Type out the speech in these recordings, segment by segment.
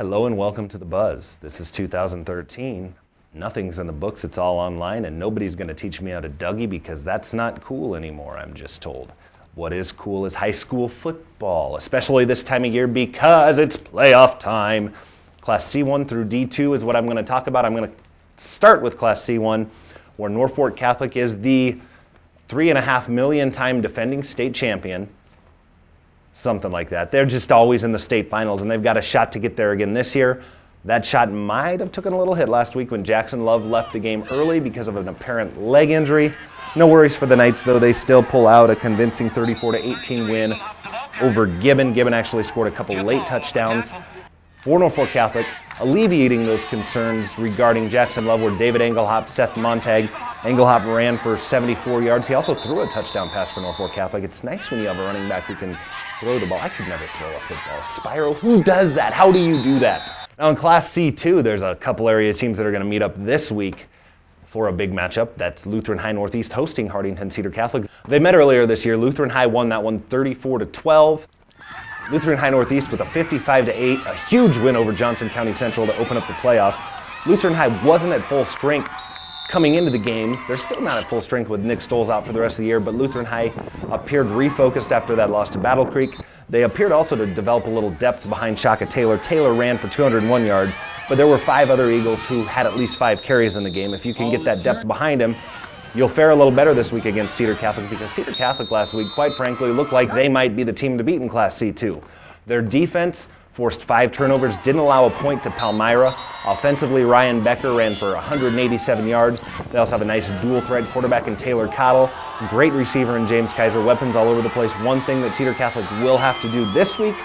Hello and welcome to The Buzz. This is 2013. Nothing's in the books, it's all online, and nobody's going to teach me how to Dougie because that's not cool anymore, I'm just told. What is cool is high school football, especially this time of year because it's playoff time. Class C1 through D2 is what I'm going to talk about. I'm going to start with Class C1, where Norfolk Catholic is the 3.5 million time defending state champion. Something like that. They're just always in the state finals, and they've got a shot to get there again this year. That shot might have taken a little hit last week when Jackson Love left the game early because of an apparent leg injury. No worries for the Knights, though. They still pull out a convincing 34-18 win over Gibbon. Gibbon actually scored a couple late touchdowns for Norfolk Catholic, alleviating those concerns regarding Jackson Love, where David Engelhop, Seth Montag. Engelhop ran for 74 yards. He also threw a touchdown pass for Norfolk Catholic. It's nice when you have a running back who can throw the ball. I could never throw a football. A spiral? Who does that? How do you do that? Now in Class C2, there's a couple area teams that are going to meet up this week for a big matchup. That's Lutheran High Northeast hosting Hartington Cedar Catholic. They met earlier this year. Lutheran High won that one 34-12. Lutheran High Northeast with a 55-8, a huge win over Johnson County Central to open up the playoffs. Lutheran High wasn't at full strength coming into the game. They're still not at full strength with Nick Stoles out for the rest of the year, but Lutheran High appeared refocused after that loss to Battle Creek. They appeared also to develop a little depth behind Shaka Taylor. Taylor ran for 201 yards, but there were 5 other Eagles who had at least 5 carries in the game. If you can get that depth behind him, you'll fare a little better this week against Cedar Catholic, because Cedar Catholic last week, quite frankly, looked like they might be the team to beat in Class C2. Their defense forced 5 turnovers, didn't allow a point to Palmyra. Offensively, Ryan Becker ran for 187 yards. They also have a nice dual-threat quarterback in Taylor Cottle, great receiver in James Kaiser, weapons all over the place. One thing that Cedar Catholic will have to do this week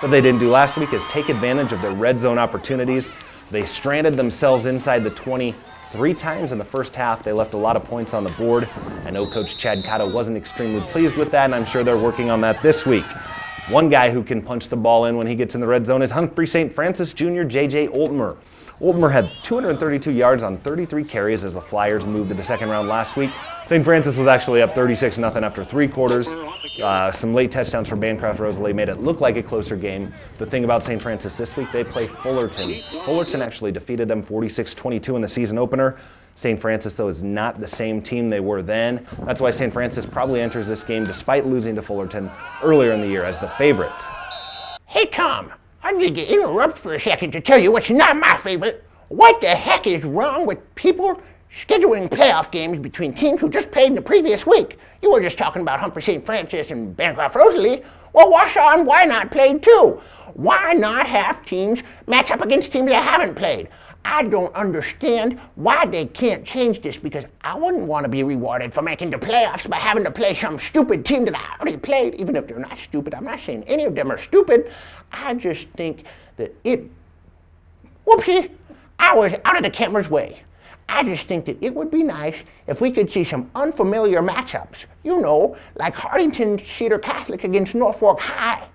that they didn't do last week is take advantage of their red zone opportunities. They stranded themselves inside the 20 3 times in the first half. They left a lot of points on the board. I know Coach Chad Cotto wasn't extremely pleased with that, and I'm sure they're working on that this week. One guy who can punch the ball in when he gets in the red zone is Humphrey St. Francis Jr. J.J. Oltmer. Oltmer had 232 yards on 33 carries as the Flyers moved to the second round last week. St. Francis was actually up 36-0 after 3 quarters. Some late touchdowns for Bancroft Rosalie made it look like a closer game. The thing about St. Francis this week, they play Fullerton. Fullerton actually defeated them 46-22 in the season opener. St. Francis, though, is not the same team they were then. That's why St. Francis probably enters this game, despite losing to Fullerton earlier in the year, as the favorite. Hey, Tom, I need to interrupt for a second to tell you what's not my favorite. What the heck is wrong with people scheduling playoff games between teams who just played in the previous week? You were just talking about Humphrey St. Francis and Bancroft Rosalie. Well, Washoe and Why Not played too. Why not have teams match up against teams that haven't played? I don't understand why they can't change this, because I wouldn't want to be rewarded for making the playoffs by having to play some stupid team that I already played, even if they're not stupid. I'm not saying any of them are stupid. I just think that whoopsie, I was out of the camera's way. I just think that it would be nice if we could see some unfamiliar matchups. You know, like Hartington Cedar Catholic against Norfolk High.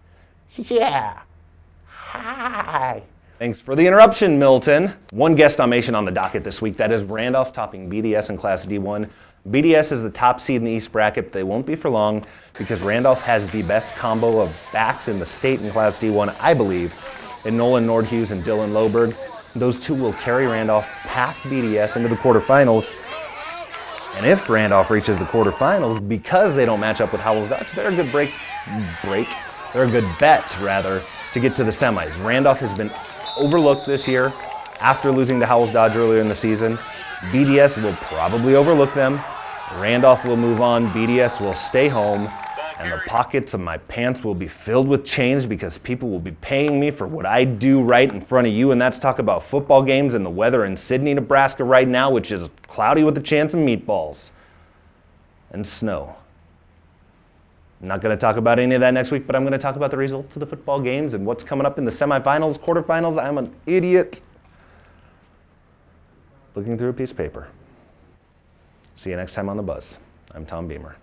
Yeah, hi. Thanks for the interruption, Milton. One guest nomination on the docket this week, that is Randolph topping BDS in Class D1. BDS is the top seed in the East bracket, but they won't be for long because Randolph has the best combo of backs in the state in Class D1, I believe, in Nolan Nordhughes and Dylan Loberg. Those two will carry Randolph past BDS into the quarterfinals. And if Randolph reaches the quarterfinals, because they don't match up with Howells Dodge, they're a good they're a good bet, rather, to get to the semis. Randolph has been overlooked this year after losing to Howells Dodge earlier in the season. BDS will probably overlook them. Randolph will move on. BDS will stay home. And the pockets of my pants will be filled with change because people will be paying me for what I do right in front of you, and that's talk about football games and the weather in Sidney, Nebraska right now, which is cloudy with a chance of meatballs and snow. I'm not going to talk about any of that next week, but I'm going to talk about the results of the football games and what's coming up in the semifinals, quarterfinals. I'm an idiot. Looking through a piece of paper. See you next time on The Buzz. I'm Tom Beamer.